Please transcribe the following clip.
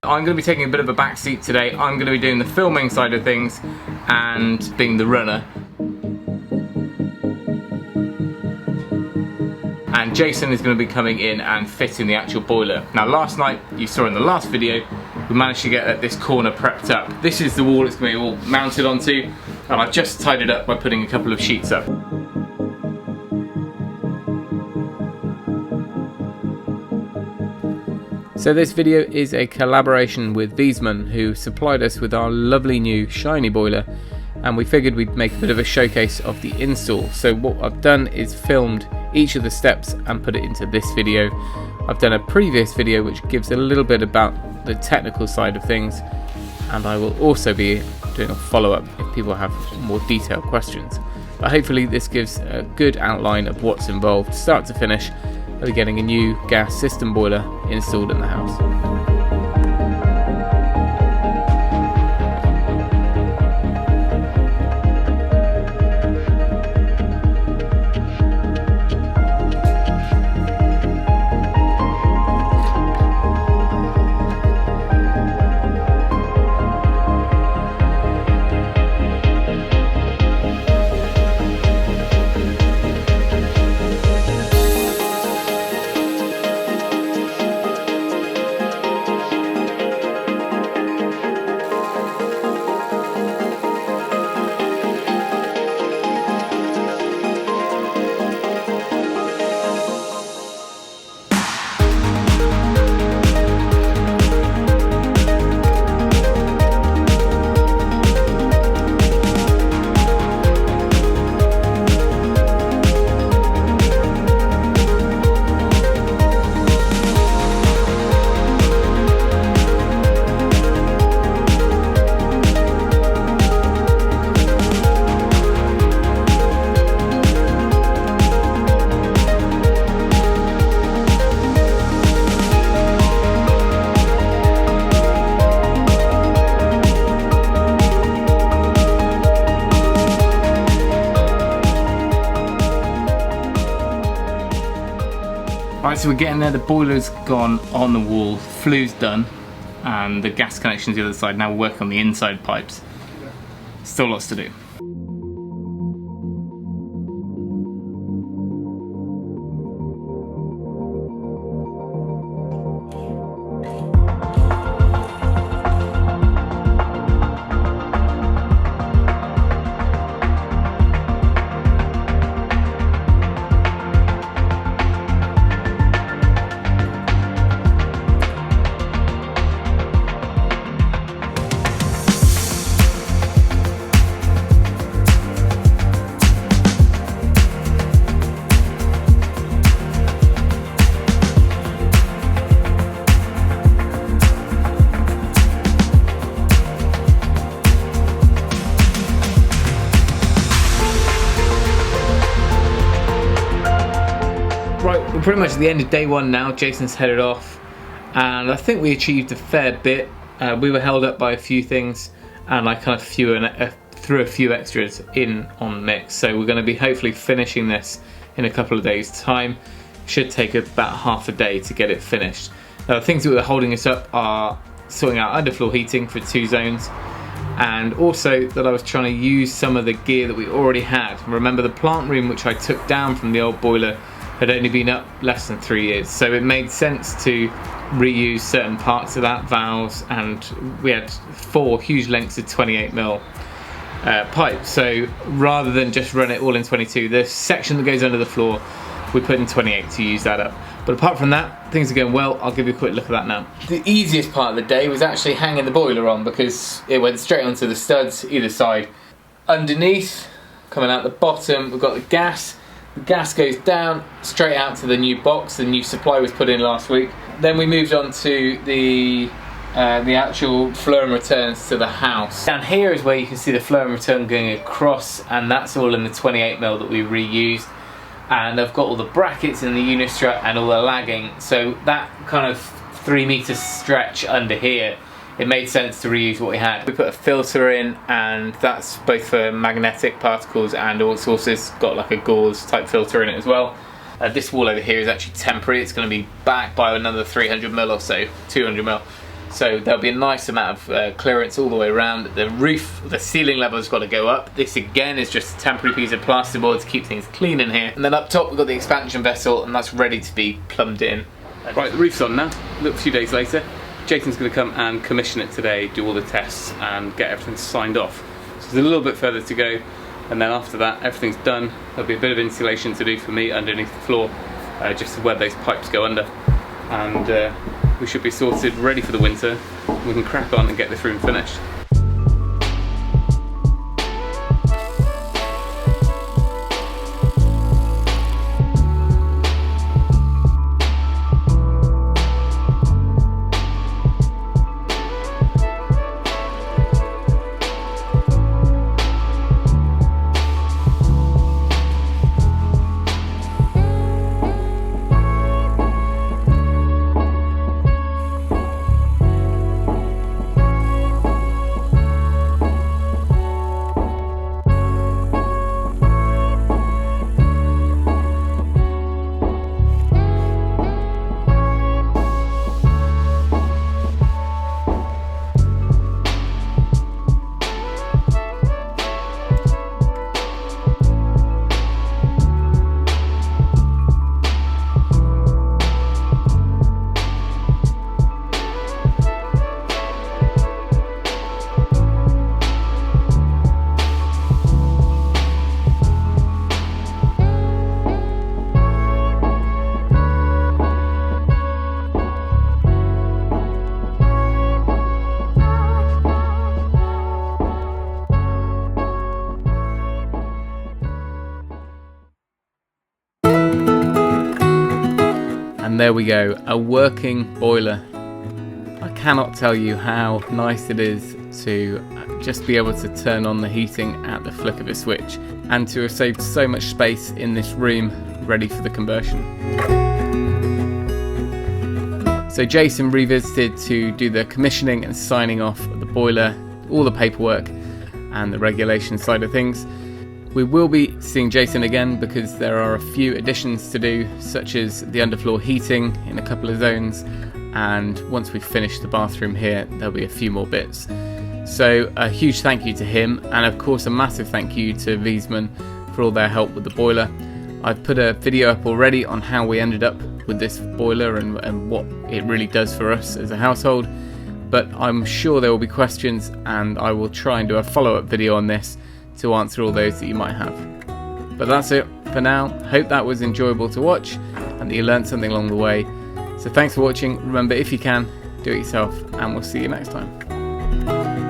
I'm going to be taking a bit of a back seat today. I'm going to be doing the filming side of things and being the runner. And Jason is going to be coming in and fitting the actual boiler. Now last night, you saw in the last video, we managed to get this corner prepped up. This is the wall it's going to be all mounted onto, and I've just tied it up by putting a couple of sheets up. So this video is a collaboration with Viessmann, who supplied us with our lovely new shiny boiler, and we figured we'd make a bit of a showcase of the install. So what I've done is filmed each of the steps and put it into this video. I've done a previous video which gives a little bit about the technical side of things, and I will also be doing a follow-up if people have more detailed questions. But hopefully this gives a good outline of what's involved, start to finish, of getting a new gas system boiler installed in the house. Right, so we're getting there, the boiler's gone on the wall, flue's done, and the gas connection's the other side. Now we're working on the inside pipes. Still lots to do. Right, we're pretty much at the end of day one now. Jason's headed off, and I think we achieved a fair bit. We were held up by a few things, and I kind of threw a few extras in on the mix. So we're going to be hopefully finishing this in a couple of days' time. Should take about half a day to get it finished. Now, the things that were holding us up are sorting out underfloor heating for 2 zones, and also that I was trying to use some of the gear that we already had. Remember, the plant room which I took down from the old boiler had only been up less than 3 years, so it made sense to reuse certain parts of that, valves, and we had 4 huge lengths of 28mm pipe. So rather than just run it all in 22, the section that goes under the floor we put in 28 to use that up. But apart from that, things are going well. I'll give you a quick look at that now. The easiest part of the day was actually hanging the boiler on, because it went straight onto the studs either side. Underneath, coming out the bottom, we've got the gas. The gas goes down straight out to the new box. The new supply was put in last week. Then we moved on to the actual flow and returns to the house. Down here is where you can see the flow and return going across, and that's all in the 28mm that we reused. And I've got all the brackets in the unistrut and all the lagging, so that kind of 3 meter stretch under here, it made sense to reuse what we had. We put a filter in, and that's both for magnetic particles and all sources. Got like a gauze type filter in it as well. This wall over here is actually temporary. It's going to be back by another 300mm or so, 200mm. So there'll be a nice amount of clearance all the way around. The roof, the ceiling level has got to go up. This again is just a temporary piece of plasterboard to keep things clean in here. And then up top we've got the expansion vessel, and that's ready to be plumbed in. Right, the roof's on now. Look, a few days later. Jason's going to come and commission it today, do all the tests and get everything signed off. So there's a little bit further to go, and then after that everything's done. There'll be a bit of insulation to do for me underneath the floor, just where those pipes go under, and we should be sorted, ready for the winter. We can crack on and get this room finished. And there we go, a working boiler. I cannot tell you how nice it is to just be able to turn on the heating at the flick of a switch, and to have saved so much space in this room ready for the conversion. So Jason revisited to do the commissioning and signing off of the boiler, all the paperwork and the regulation side of things. We will be seeing Jason again because there are a few additions to do, such as the underfloor heating in a couple of zones, and once we've finished the bathroom here, there'll be a few more bits. So a huge thank you to him, and of course a massive thank you to Viessmann for all their help with the boiler. I've put a video up already on how we ended up with this boiler and what it really does for us as a household, but I'm sure there will be questions, and I will try and do a follow-up video on this to answer all those that you might have. But that's it for now. Hope that was enjoyable to watch and that you learned something along the way. So thanks for watching. Remember, if you can, do it yourself, and we'll see you next time.